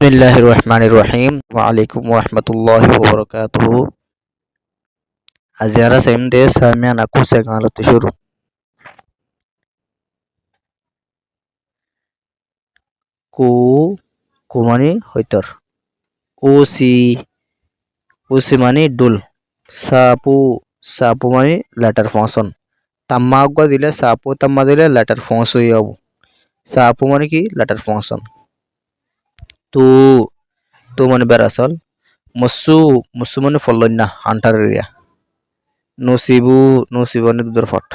Bismillahirrahmanirrahim. Waalaikum warahmatullahi wabarakatuh. A ziara saimde samia na ku segalatu shuru. Ku kumani hoitor. Usi usi mani dul. Sapu mani letter function. Tamma agwa dile sapu tamma dile letter function yabu. Sapu mani ki letter function. Tu tu mani berasal. Musu mani followna hunter area. Nusibu mani dudur fort.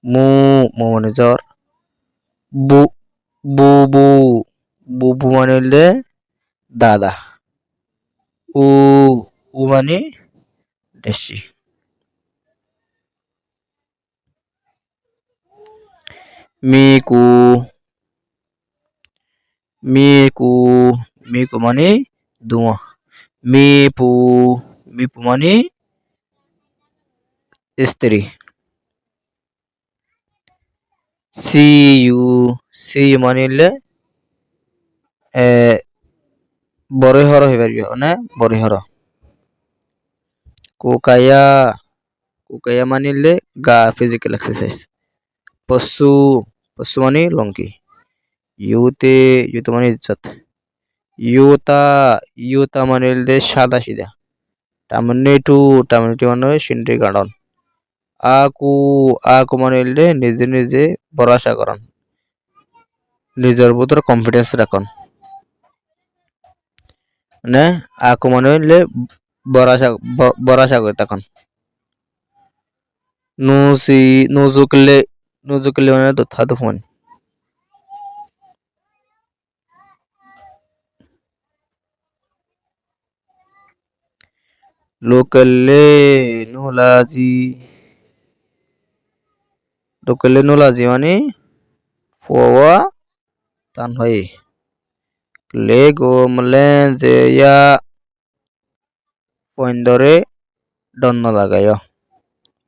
Mu mani jor. Bu bubu bubu মানে হলে দাদা উ উ মানে দেশি Miku Miku Miku মানে ধোঁয়া মিপু মিপু মানে স্ত্রী CU CU মানে হলে বড়হর হয়ে পারিব মানে বড়হর কোকায়া কোকায়া মানে হলে গা ফিজিক্যাল এক্সারসাইজ পশু পশু মানে লঙ্কি ইউতে মানে ইজ্জত ইউতা মানে হলে সাদা সিধা টার্মিনেটু মানে সিন্ডি গার্ডন আকু আকু মানে হলে নিজে নিজে ভরসা করন নিজের ভিতর কনফিডেন্স রাখুন মানে আকু মানে হলে ভরসা করে তখন নুজুকলে মানে তো থাদু ফোন লোকলে নোলাজি মানে ফোয়া তান হয় লেগো মলেন যে ইয়া পয়েন্ডরে দন্ন লাগায়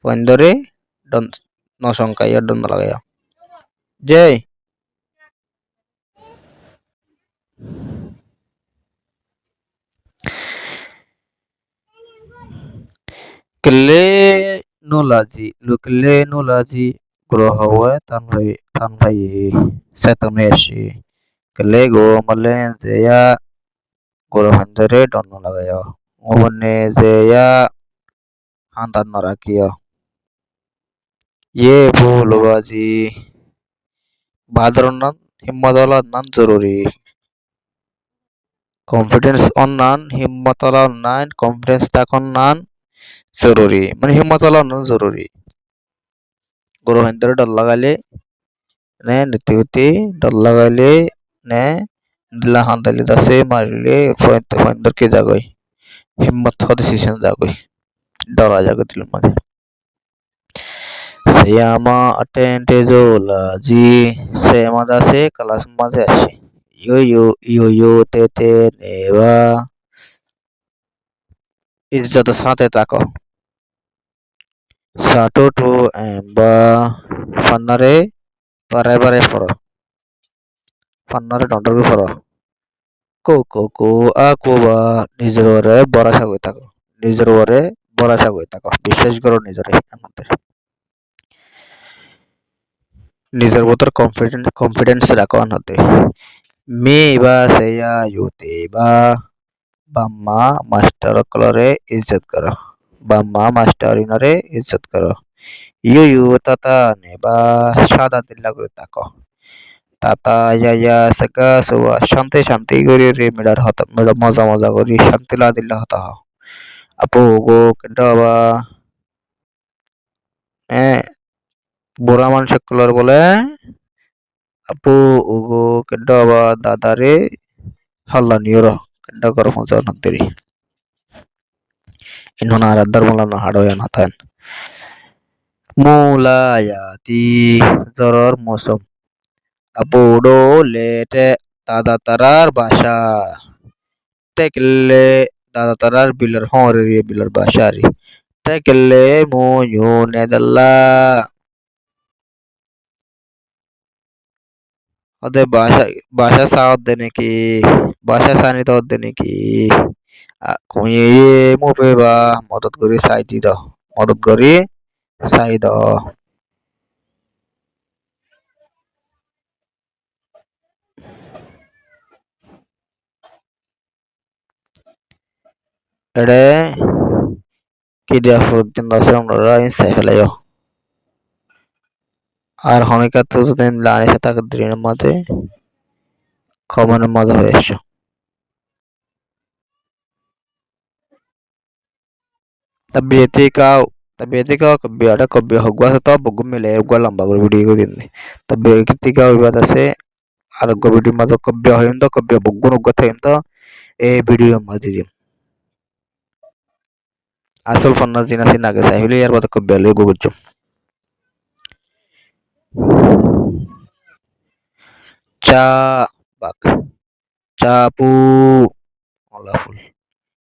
পয়েন্ডরে দন নশঙ্কা ইয়া দন্ন লাগায় জয় Lukle nulaji grohawa tanhai setameshi kelego malen zeya grohandere donno lagayo ngobone zeya handan narakiyo ye bulubaji badronan himmadala nan জরুরি কনফিডেন্স অন্যান হিম্মতলা অন্যান কনফিডেন্স থাকুন নান জরুরি মানে হিম্মতলা অন্যান জরুরি গ্রহেন্দ্রে ডর লাগালে নে নীতি ডর লাগালে নে দিলা হান্দালি দাসে মারিলে ফয়েন্দর কে জাগই হিম্মত হদ সিজন জাগই ডরা জাগই দিল মাঝে সেয়ামা অটেন্টে জোলাজি সেয়ামা দাসে ক্লাস মাঝে আসে ইয়ো তে নেবা ইজ্জত সাথে থাকো সাটো টু এম্বা ফান্নারে বারে ফর ফান্নারে ডন্ডর ফর কো আকোবা নিজের ওরে ভরসা করে থাকো নিজের ওরে ভরসা করে থাকো বিশ্বাস করো নিজের আমাদের নিজের ভিতর কনফিডেন্স রাখো আনতে মে বা সেয়া ইউতে বা বাম্মা মাস্টার কলরে ইজ্জত করো বাম্মা মাস্টার ইনরে ইজ্জত করো ইউ তাতা নেবা সাদা দিল্লা করে থাকো তাতা ইয়া সগা সুবা শান্তি করে রে মেডা মজা করি শান্তি লা দিল্লা হতা আপু গো কেডাবা বুড়া মানুষ কলর বলে আপু উগো কেডাবা দাদারে হল্লা নিয়র কেডা কর মজা নন্তরি ইনহনা রাদ্দার মোলা না হাড়োয়া নাথান মুলায়াতি জরর মৌসুম abudo lete dada tarar basha tekle dada tarar bilar hori bilar bashari tekle monyo nedalla ওদের bahasa sahod dene ki bahasa sani to dene ki kuye mo pe ba modot gori sai di do modot gori sai do ere ki dia furuk din do se আমরা sai felayo আর হনিকা তো দিন লারে সাথে দিনের মধ্যে খবরের মজা হয়ে এসছো tabiati kau tabiati kau kebiada kebia gua atau bogum mele gua lamba gua video ko dinne tabi ketika wibat ase ar gua video mato kebia hoyim to kebia boggun gua thaim to e video madiri asal fonna jina sin age sai hile yar mato kebia le gua gujum cha bak capu olaful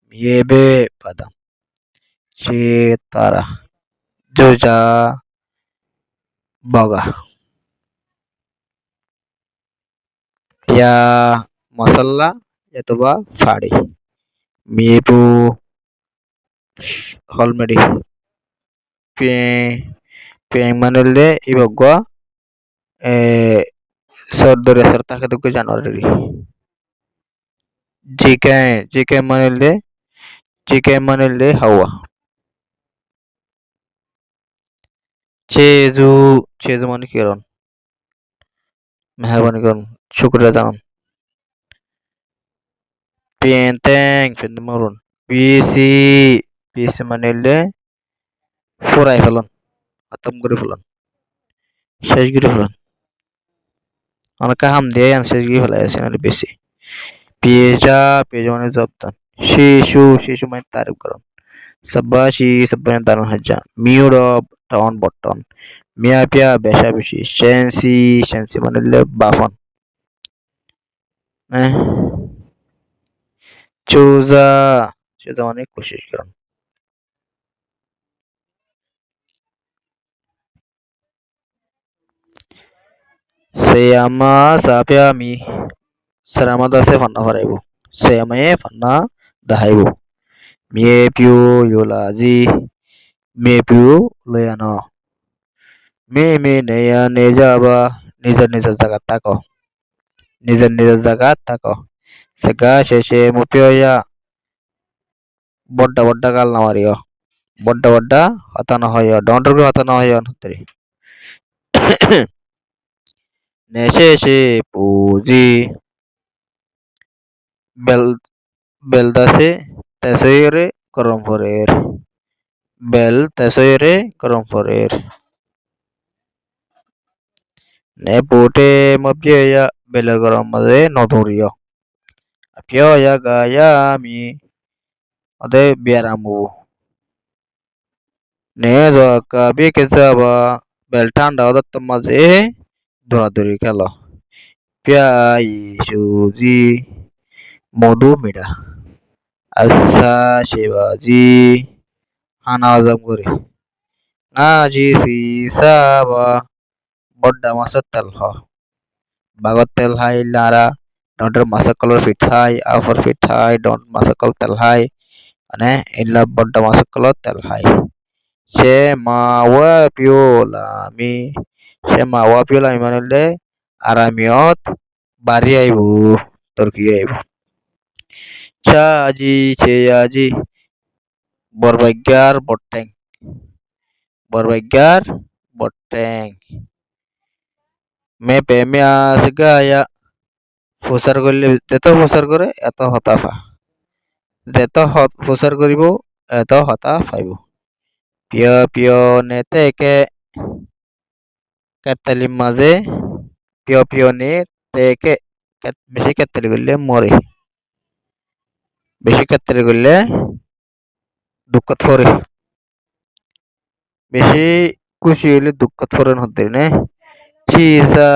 miebe padam citara joja baga ya masalla yaitu ba fadi miebu holmedi pe pe manelle ibogwa e sordore sarta ke dukke januari jk manelle hawa cheju মানে কি কারণ মেহরবানি করুন শুক্রিয়া জানান পিএনটেং ফিন্দ maroon পিসি পিসি মানে ফুরাই ফেলুন খতম করে ফেলুন শেষ করে ফেলুন অনেক হাম দিয়ে শেষ করে ফেলাই আছে নাহলে বেশি পেজা মানে জবদান শিশু মানে তারিফ করুন সাব্বাশি সাব্বানি দারুন হাজ্জা মিউরব টাউন বটন মিয়া পিয়া বেশা বেশি সেন্সি মানে বাফন চুজা চুজা মানে কোশিশ করুন Seyama sapiami seramada se fanna faraibu seyamaye fanna dahaibu miepiu yulaji miepiu loyano me neya nejaba nijar zagat tako sega sheshe mupioya bodda kal namariyo bodda hatana hoyo dontor ko hatana hoyo nutri nesheshe puji bel beldase tesoire koromforer bel tesoire koromforer ne pote mapyeya belagoromade noturiyo apyoya gayami ode biaramu ne doka bikesaba beltanda odattamaze দৌড়াদৌড়ি খেলো প্যাই সুজি মধু মিঠা আচ্ছা শিবাজি হানা হজম করে আজি সিসাবা বড্ডা মাছের তেল বাগর তেল হাই লারা ডন্টের মাছের কলর পিঠাই আফর পিঠাই ডন্ট মাছের কল তেল হাই মানে ইল্লা বড্ডা মাছের কলর তেল হাই সে মাওয়া পিওলামি মানে আরামিয়ত বাড়ি আইব তোর কি আইব চেয়াজি বরবাইগার বট্যাং মে প্রেমে আস গায়া প্রচার করলে যেত প্রচার করে এত হতাশা যেত প্রচার করিব এত হতা পাইব পিয় নেতে কেতালি মাঝে পিয় নে তেকে বেশি কেতালি করলে মরে বেশি কেতালি করলে দুঃখত পড়ে বেশি খুশি হইলে দুঃখত পড়েন হতে নে চিজা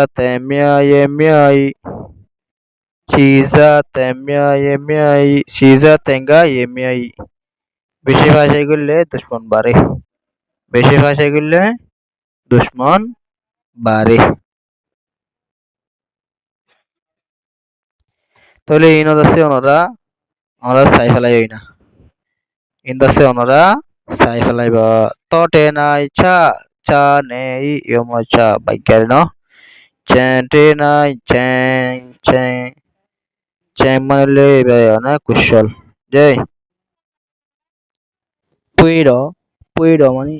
তেঙ্গা এমিয়াই বেশি ভাষাই করলে দুশ্মন বাড়ে বেশি ভাষাই করলে দুশ্মন বাড়ে তাহলে ইনত আছে ওনারা আমরা চাই ফেলাই হই না। ইন্ত আছে ওনারা চাই ফেলাইব তটে নাই চা চা নেই ইয়মচা বাক্যার ন চেটে নাই চেং চেং চেং মানে না কুশল যে পুইড পুইড মানে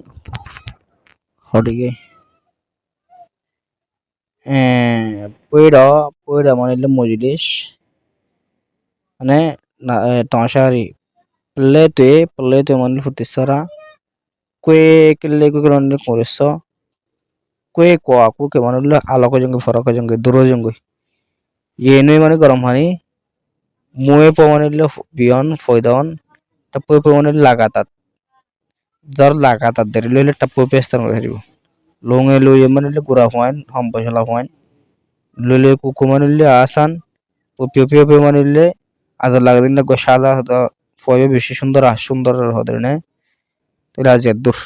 হটিকে পুইড পুইড মানে মজলিস মানে তমাশারি প্লেতে মানে ফুটিসরা kue kele kue kelon ni koreso kue ko aku ke manula aloko jongge faroko jongge duro jongge ye nui mane garam hani mue po mane le bion foidon tapu po mane lagatat jar lagatat deri le tapu pestan heribo longe lo ye mane le gura hoin ham bajala hoin le kuku mane le asan ও পিও পিও মানে আদর লাগাদিন না সাদা সাদা ফয়ে বেশি সুন্দর আর সুন্দর হদের না তো রাজিয়ার দূর